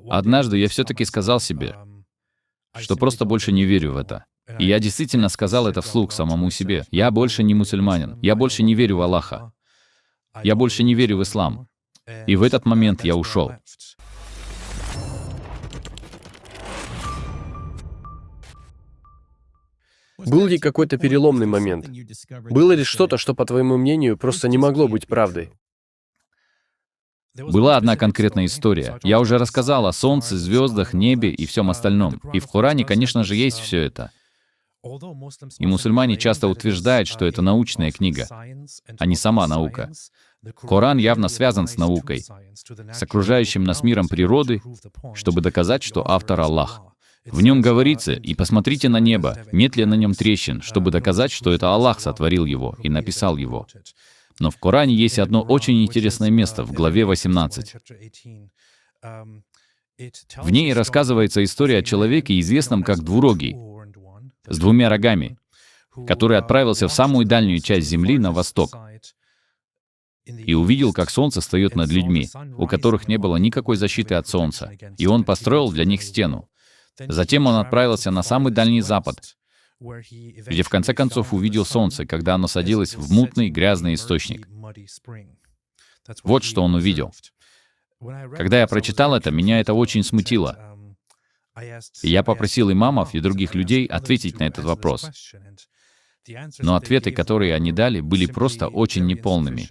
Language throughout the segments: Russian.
Однажды я все-таки сказал себе, что просто больше не верю в это. И я действительно сказал это вслух самому себе. Я больше не мусульманин. Я больше не верю в Аллаха. Я больше не верю в ислам. И в этот момент я ушел. Был ли какой-то переломный момент? Было ли что-то, что, по твоему мнению, просто не могло быть правдой? Была одна конкретная история. Я уже рассказал о солнце, звездах, небе и всем остальном. И в Коране, конечно же, есть все это. И мусульмане часто утверждают, что это научная книга, а не сама наука. Коран явно связан с наукой, с окружающим нас миром природы, чтобы доказать, что автор Аллах. В нем говорится: «И посмотрите на небо, нет ли на нем трещин», чтобы доказать, что это Аллах сотворил его и написал его. Но в Коране есть одно очень интересное место в главе 18. В ней рассказывается история о человеке, известном как Двурогий, с двумя рогами, который отправился в самую дальнюю часть земли на восток и увидел, как солнце встает над людьми, у которых не было никакой защиты от солнца, и он построил для них стену. Затем он отправился на самый дальний запад, где в конце концов увидел солнце, когда оно садилось в мутный, грязный источник. Вот что он увидел. Когда я прочитал это, меня это очень смутило. И я попросил имамов и других людей ответить на этот вопрос. Но ответы, которые они дали, были просто очень неполными.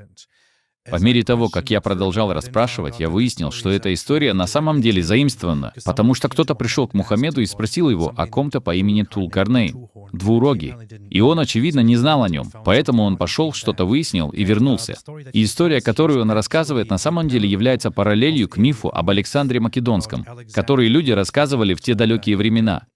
По мере того, как я продолжал расспрашивать, я выяснил, что эта история на самом деле заимствована, потому что кто-то пришел к Мухаммеду и спросил его о ком-то по имени Тул-Карнейн, двурогий, и он, очевидно, не знал о нем, поэтому он пошел, что-то выяснил и вернулся. И история, которую он рассказывает, на самом деле является параллелью к мифу об Александре Македонском, который люди рассказывали в те далекие времена.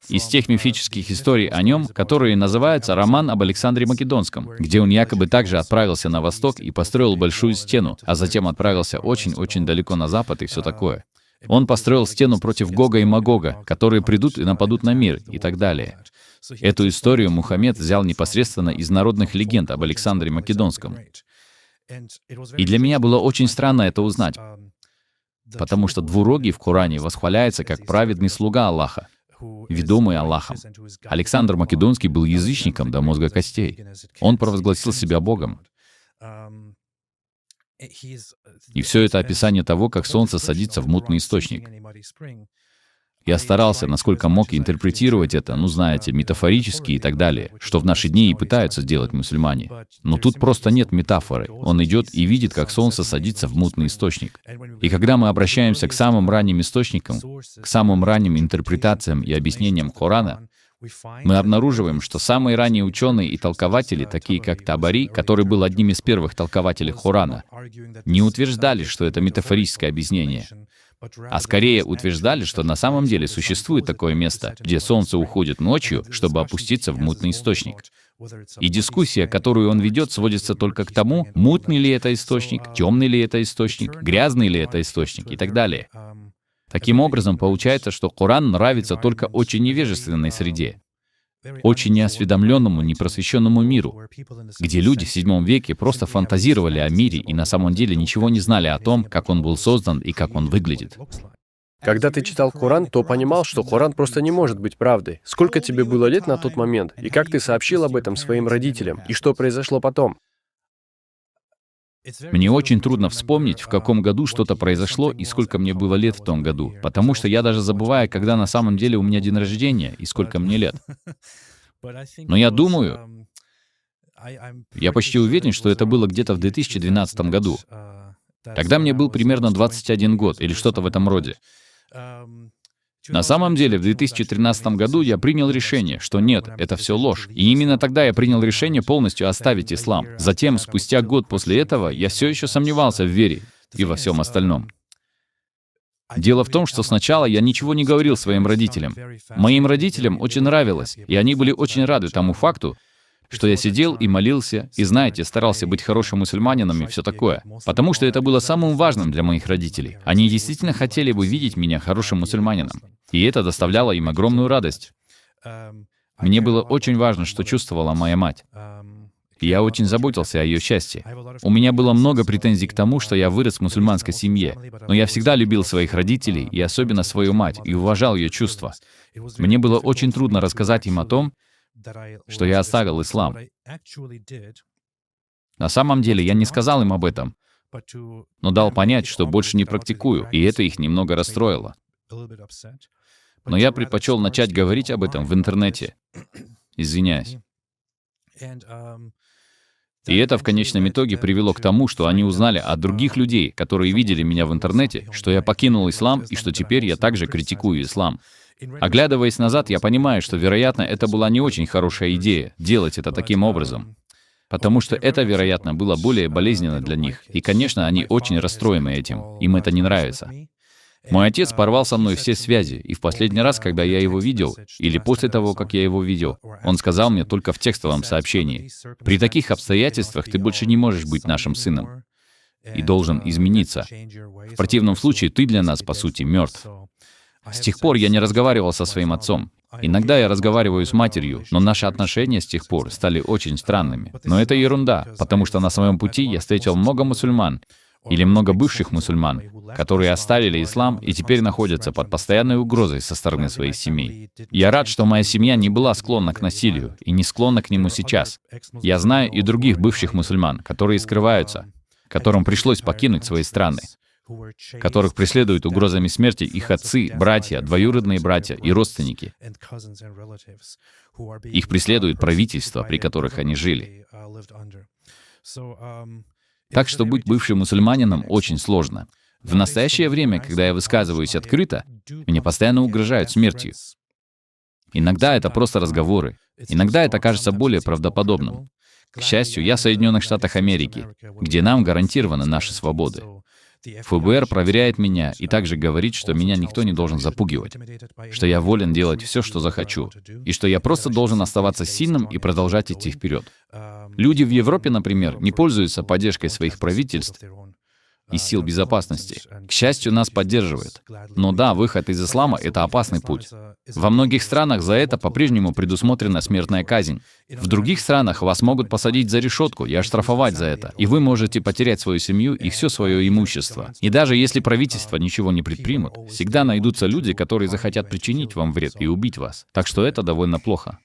Из тех мифических историй о нем, которые называются «Роман об Александре Македонском», где он якобы также отправился на восток и построил большую стену, а затем отправился очень-очень далеко на запад и все такое. Он построил стену против Гога и Магога, которые придут и нападут на мир, и так далее. Эту историю Мухаммед взял непосредственно из народных легенд об Александре Македонском. И для меня было очень странно это узнать, потому что двурогий в Коране восхваляется как праведный слуга Аллаха, ведомый Аллахом. Александр Македонский был язычником до мозга костей. Он провозгласил себя Богом. И все это описание того, как солнце садится в мутный источник. Я старался, насколько мог, интерпретировать это, знаете, метафорически и так далее, что в наши дни и пытаются сделать мусульмане. Но тут просто нет метафоры. Он идет и видит, как солнце садится в мутный источник. И когда мы обращаемся к самым ранним источникам, к самым ранним интерпретациям и объяснениям Корана, мы обнаруживаем, что самые ранние ученые и толкователи, такие как Табари, который был одним из первых толкователей Корана, не утверждали, что это метафорическое объяснение, а скорее утверждали, что на самом деле существует такое место, где солнце уходит ночью, чтобы опуститься в мутный источник. И дискуссия, которую он ведет, сводится только к тому, мутный ли это источник, темный ли это источник, грязный ли это источник и так далее. Таким образом, получается, что Коран нравится только очень невежественной среде, очень неосведомленному, непросвещенному миру, где люди в VII веке просто фантазировали о мире и на самом деле ничего не знали о том, как он был создан и как он выглядит. Когда ты читал Коран, то понимал, что Коран просто не может быть правдой. Сколько тебе было лет на тот момент? И как ты сообщил об этом своим родителям? И что произошло потом? Мне очень трудно вспомнить, в каком году что-то произошло и сколько мне было лет в том году, потому что я даже забываю, когда на самом деле у меня день рождения и сколько мне лет. Но я думаю, я почти уверен, что это было где-то в 2012 году. Тогда мне был примерно 21 год или что-то в этом роде. На самом деле, в 2013 году я принял решение, что нет, это все ложь. И именно тогда я принял решение полностью оставить ислам. Затем, спустя год после этого, я все еще сомневался в вере и во всем остальном. Дело в том, что сначала я ничего не говорил своим родителям. Моим родителям очень нравилось, и они были очень рады тому факту, что я сидел и молился, и, знаете, старался быть хорошим мусульманином и все такое. Потому что это было самым важным для моих родителей. Они действительно хотели бы видеть меня хорошим мусульманином. И это доставляло им огромную радость. Мне было очень важно, что чувствовала моя мать. и я очень заботился о ее счастье. У меня было много претензий к тому, что я вырос в мусульманской семье, но я всегда любил своих родителей, и особенно свою мать, и уважал ее чувства. Мне было очень трудно рассказать им о том, что я оставил ислам. На самом деле я не сказал им об этом, но дал понять, что больше не практикую, и это их немного расстроило. Но я предпочел начать говорить об этом в интернете. Извиняюсь. И это в конечном итоге привело к тому, что они узнали от других людей, которые видели меня в интернете, что я покинул ислам и что теперь я также критикую ислам. Оглядываясь назад, я понимаю, что, вероятно, это была не очень хорошая идея — делать это таким образом. Потому что это, вероятно, было более болезненно для них. И, конечно, они очень расстроены этим. Им это не нравится. Мой отец порвал со мной все связи, и в последний раз, когда я его видел, или после того, как я его видел, он сказал мне только в текстовом сообщении: «При таких обстоятельствах ты больше не можешь быть нашим сыном и должен измениться. В противном случае ты для нас, по сути, мертв». С тех пор я не разговаривал со своим отцом. Иногда я разговариваю с матерью, но наши отношения с тех пор стали очень странными. Но это ерунда, потому что на своем пути я встретил много мусульман, или много бывших мусульман, которые оставили ислам и теперь находятся под постоянной угрозой со стороны своих семей. Я рад, что моя семья не была склонна к насилию и не склонна к нему сейчас. Я знаю и других бывших мусульман, которые скрываются, которым пришлось покинуть свои страны, которых преследуют угрозами смерти их отцы, братья, двоюродные братья и родственники. Их преследует правительство, при которых они жили. Так что быть бывшим мусульманином очень сложно. В настоящее время, когда я высказываюсь открыто, мне постоянно угрожают смертью. Иногда это просто разговоры. Иногда это кажется более правдоподобным. К счастью, я в Соединенных Штатах Америки, где нам гарантированы наши свободы. ФБР проверяет меня и также говорит, что меня никто не должен запугивать, что я волен делать все, что захочу, и что я просто должен оставаться сильным и продолжать идти вперед. Люди в Европе, например, не пользуются поддержкой своих правительств и сил безопасности. К счастью, нас поддерживают. Но да, выход из ислама — это опасный путь. Во многих странах за это по-прежнему предусмотрена смертная казнь. В других странах вас могут посадить за решетку и оштрафовать за это, и вы можете потерять свою семью и все свое имущество. И даже если правительство ничего не предпримут, всегда найдутся люди, которые захотят причинить вам вред и убить вас. Так что это довольно плохо.